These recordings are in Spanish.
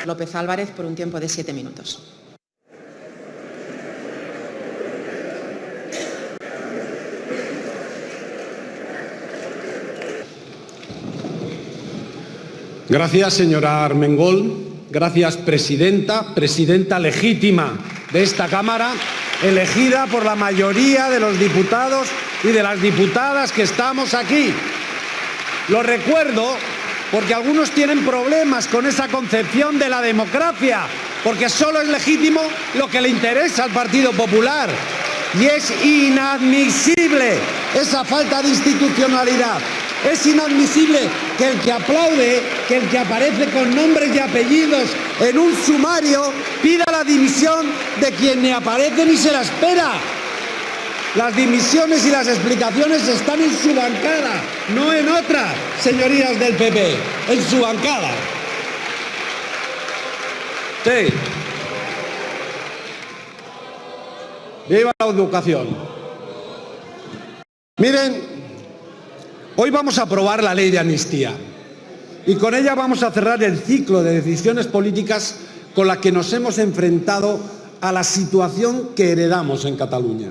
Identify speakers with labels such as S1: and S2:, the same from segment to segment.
S1: López Álvarez por un tiempo de 7 minutos.
S2: Gracias, señora Armengol. Gracias, presidenta legítima de esta Cámara, elegida por la mayoría de los diputados y de las diputadas que estamos aquí. Lo recuerdo porque algunos tienen problemas con esa concepción de la democracia, porque solo es legítimo lo que le interesa al Partido Popular. Y es inadmisible esa falta de institucionalidad. Es inadmisible que el que aplaude, que el que aparece con nombres y apellidos en un sumario, pida la dimisión de quien ni aparece ni se la espera. Las dimisiones y las explicaciones están en su bancada, no en otra, señorías del PP, en su bancada. Sí. Viva la educación. Miren, hoy vamos a aprobar la ley de amnistía y con ella vamos a cerrar el ciclo de decisiones políticas con la que nos hemos enfrentado a la situación que heredamos en Cataluña.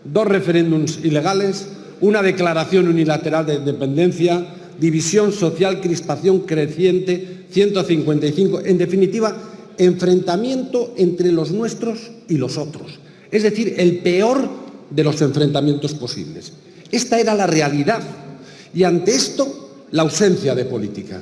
S2: 2 referéndums ilegales, una declaración unilateral de independencia, división social, crispación creciente, 155, en definitiva, enfrentamiento entre los nuestros y los otros. Es decir, el peor de los enfrentamientos posibles. Esta era la realidad. Y ante esto, la ausencia de política.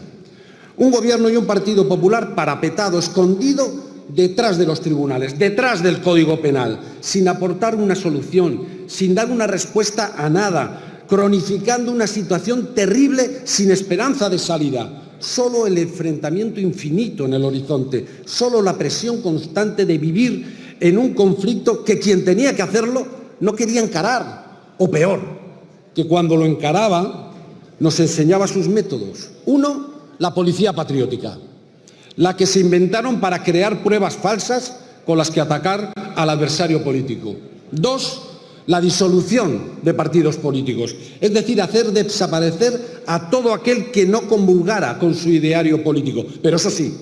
S2: Un gobierno y un Partido Popular parapetado, escondido detrás de los tribunales, detrás del Código Penal, sin aportar una solución, sin dar una respuesta a nada, cronificando una situación terrible sin esperanza de salida. Solo el enfrentamiento infinito en el horizonte, solo la presión constante de vivir en un conflicto que quien tenía que hacerlo no quería encarar, o peor, que cuando lo encaraba nos enseñaba sus métodos. 1, la policía patriótica, la que se inventaron para crear pruebas falsas con las que atacar al adversario político. 2, la disolución de partidos políticos, es decir, hacer desaparecer a todo aquel que no comulgara con su ideario político. Pero eso sí,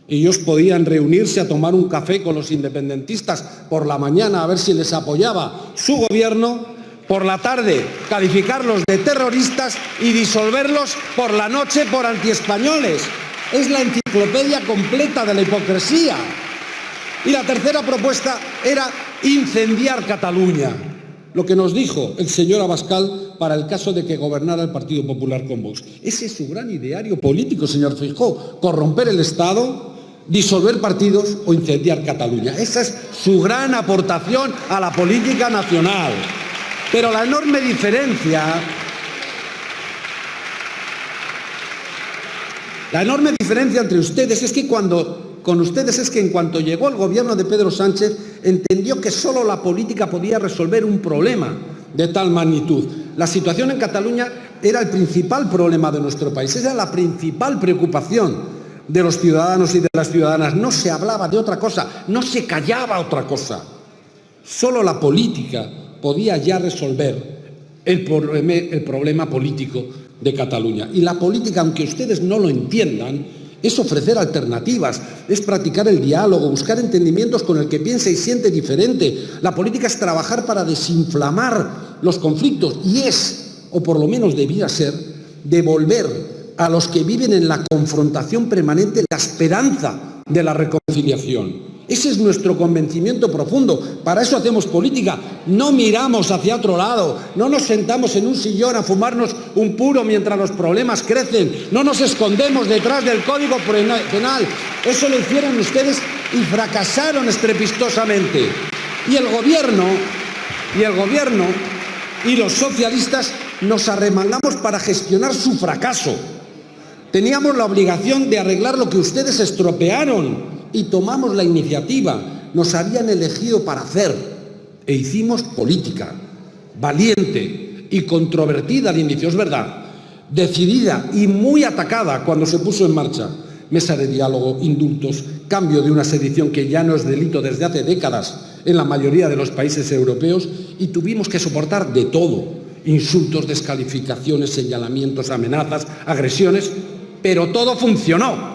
S2: ellos podían reunirse a tomar un café con los independentistas por la mañana a ver si les apoyaba su gobierno, por la tarde calificarlos de terroristas y disolverlos por la noche por antiespañoles. Es la enciclopedia completa de la hipocresía. Y la tercera propuesta era incendiar Cataluña, lo que nos dijo el señor Abascal para el caso de que gobernara el Partido Popular con Vox. Ese es su gran ideario político, señor Feijóo, corromper el Estado, disolver partidos o incendiar Cataluña. Esa es su gran aportación a la política nacional. Pero la enorme diferencia entre ustedes es que en cuanto llegó el gobierno de Pedro Sánchez, entendió que solo la política podía resolver un problema de tal magnitud. La situación en Cataluña era el principal problema de nuestro país, era la principal preocupación de los ciudadanos y de las ciudadanas. No se hablaba de otra cosa, no se callaba otra cosa. Solo la política podía ya resolver el problema político de Cataluña. Y la política, aunque ustedes no lo entiendan, es ofrecer alternativas, es practicar el diálogo, buscar entendimientos con el que piensa y siente diferente. La política es trabajar para desinflamar los conflictos y es, o por lo menos debía ser, devolver a los que viven en la confrontación permanente la esperanza de la reconciliación. Ese es nuestro convencimiento profundo. Para eso hacemos política. No miramos hacia otro lado. No nos sentamos en un sillón a fumarnos un puro mientras los problemas crecen. No nos escondemos detrás del Código Penal. Eso lo hicieron ustedes y fracasaron estrepitosamente. Y el gobierno y los socialistas nos arremangamos para gestionar su fracaso. Teníamos la obligación de arreglar lo que ustedes estropearon. Y tomamos la iniciativa, nos habían elegido para hacer, e hicimos política, valiente y controvertida al inicio, es verdad, decidida y muy atacada cuando se puso en marcha. Mesa de diálogo, indultos, cambio de una sedición que ya no es delito desde hace décadas en la mayoría de los países europeos, y tuvimos que soportar de todo, insultos, descalificaciones, señalamientos, amenazas, agresiones, pero todo funcionó.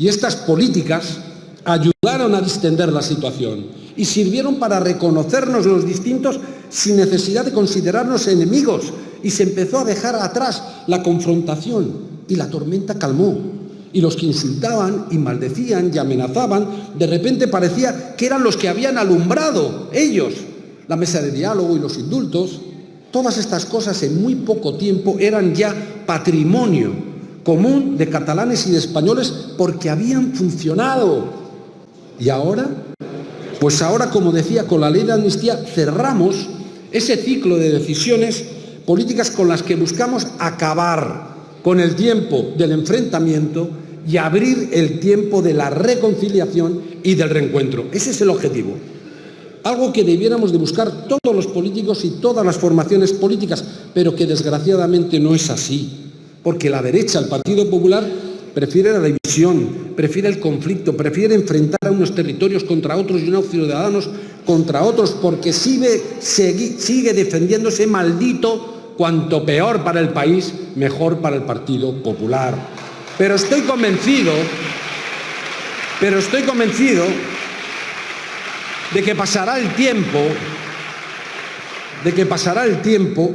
S2: Y estas políticas ayudaron a distender la situación y sirvieron para reconocernos los distintos sin necesidad de considerarnos enemigos, y se empezó a dejar atrás la confrontación y la tormenta calmó. Y los que insultaban y maldecían y amenazaban, de repente parecía que eran los que habían alumbrado ellos la mesa de diálogo y los indultos. Todas estas cosas en muy poco tiempo eran ya patrimonio común de catalanes y de españoles porque habían funcionado. ¿Y ahora? Pues ahora, como decía, con la ley de amnistía cerramos ese ciclo de decisiones políticas con las que buscamos acabar con el tiempo del enfrentamiento y abrir el tiempo de la reconciliación y del reencuentro. Ese es el objetivo. Algo que debiéramos de buscar todos los políticos y todas las formaciones políticas, pero que desgraciadamente no es así. Porque la derecha, el Partido Popular, prefiere la división, prefiere el conflicto, prefiere enfrentar a unos territorios contra otros y unos ciudadanos contra otros, porque sigue defendiéndose maldito, cuanto peor para el país, mejor para el Partido Popular. Pero estoy convencido de que pasará el tiempo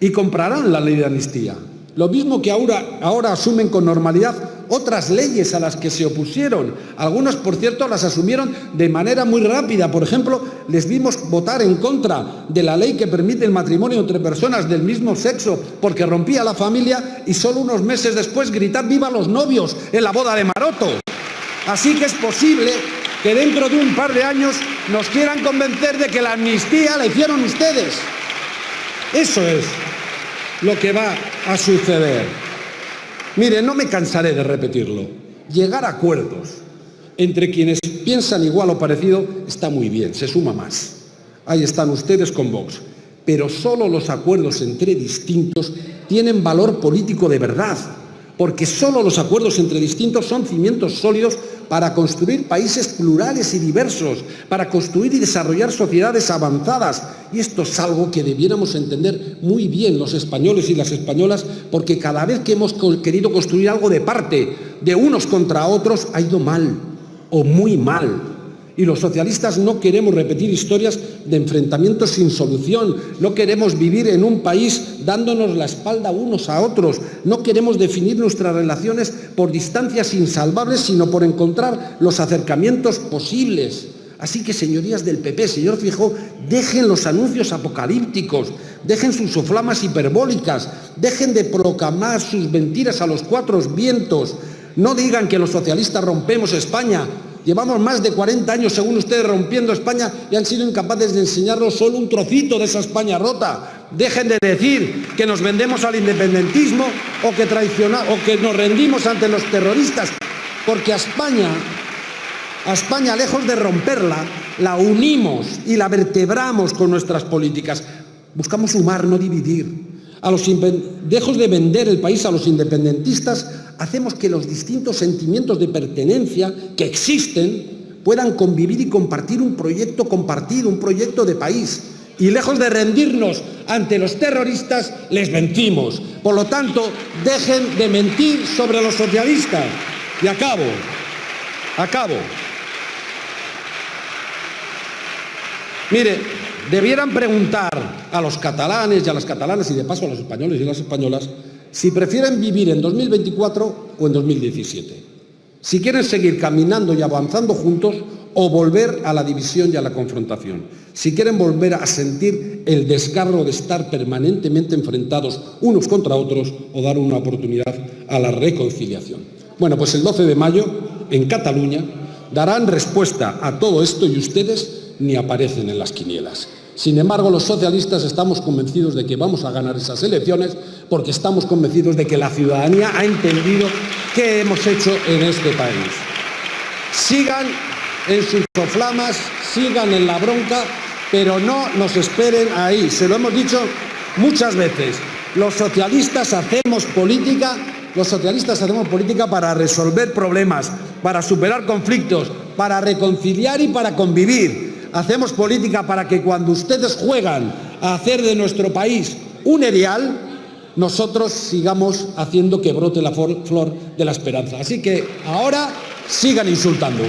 S2: y comprarán la ley de amnistía. Lo mismo que ahora asumen con normalidad otras leyes a las que se opusieron. Algunos, por cierto, las asumieron de manera muy rápida. Por ejemplo, les vimos votar en contra de la ley que permite el matrimonio entre personas del mismo sexo porque rompía la familia, y solo unos meses después gritar ¡viva los novios! En la boda de Maroto. Así que es posible que dentro de un par de años nos quieran convencer de que la amnistía la hicieron ustedes. Eso es lo que va a suceder. Mire, no me cansaré de repetirlo. Llegar a acuerdos entre quienes piensan igual o parecido está muy bien, se suma más. Ahí están ustedes con Vox. Pero solo los acuerdos entre distintos tienen valor político de verdad, porque solo los acuerdos entre distintos son cimientos sólidos para construir países plurales y diversos, para construir y desarrollar sociedades avanzadas. Y esto es algo que debiéramos entender muy bien los españoles y las españolas, porque cada vez que hemos querido construir algo de parte de unos contra otros, ha ido mal o muy mal. Y los socialistas no queremos repetir historias de enfrentamientos sin solución, no queremos vivir en un país dándonos la espalda unos a otros, no queremos definir nuestras relaciones por distancias insalvables, sino por encontrar los acercamientos posibles. Así que, señorías del PP, señor Feijóo, dejen los anuncios apocalípticos, dejen sus soflamas hiperbólicas, dejen de proclamar sus mentiras a los cuatro vientos. No digan que los socialistas rompemos España. Llevamos más de 40 años, según ustedes, rompiendo España y han sido incapaces de enseñarnos solo un trocito de esa España rota. Dejen de decir que nos vendemos al independentismo o que nos rendimos ante los terroristas, porque a España, lejos de romperla, la unimos y la vertebramos con nuestras políticas. Buscamos sumar, no dividir. Lejos de vender el país a los independentistas, hacemos que los distintos sentimientos de pertenencia que existen puedan convivir y compartir un proyecto compartido, un proyecto de país. Y lejos de rendirnos ante los terroristas, les vencimos. Por lo tanto, dejen de mentir sobre los socialistas. Y acabo. Mire, debieran preguntar a los catalanes y a las catalanas, y de paso a los españoles y las españolas, si prefieren vivir en 2024 o en 2017. Si quieren seguir caminando y avanzando juntos o volver a la división y a la confrontación. Si quieren volver a sentir el desgarro de estar permanentemente enfrentados unos contra otros o dar una oportunidad a la reconciliación. Bueno, pues el 12 de mayo, en Cataluña, darán respuesta a todo esto y ustedes ni aparecen en las quinielas. Sin embargo, los socialistas estamos convencidos de que vamos a ganar esas elecciones porque estamos convencidos de que la ciudadanía ha entendido qué hemos hecho en este país. Sigan en sus soflamas, sigan en la bronca, pero no nos esperen ahí. Se lo hemos dicho muchas veces. Los socialistas hacemos política para resolver problemas, para superar conflictos, para reconciliar y para convivir. Hacemos política para que cuando ustedes juegan a hacer de nuestro país un erial, nosotros sigamos haciendo que brote la flor de la esperanza. Así que ahora sigan insultando.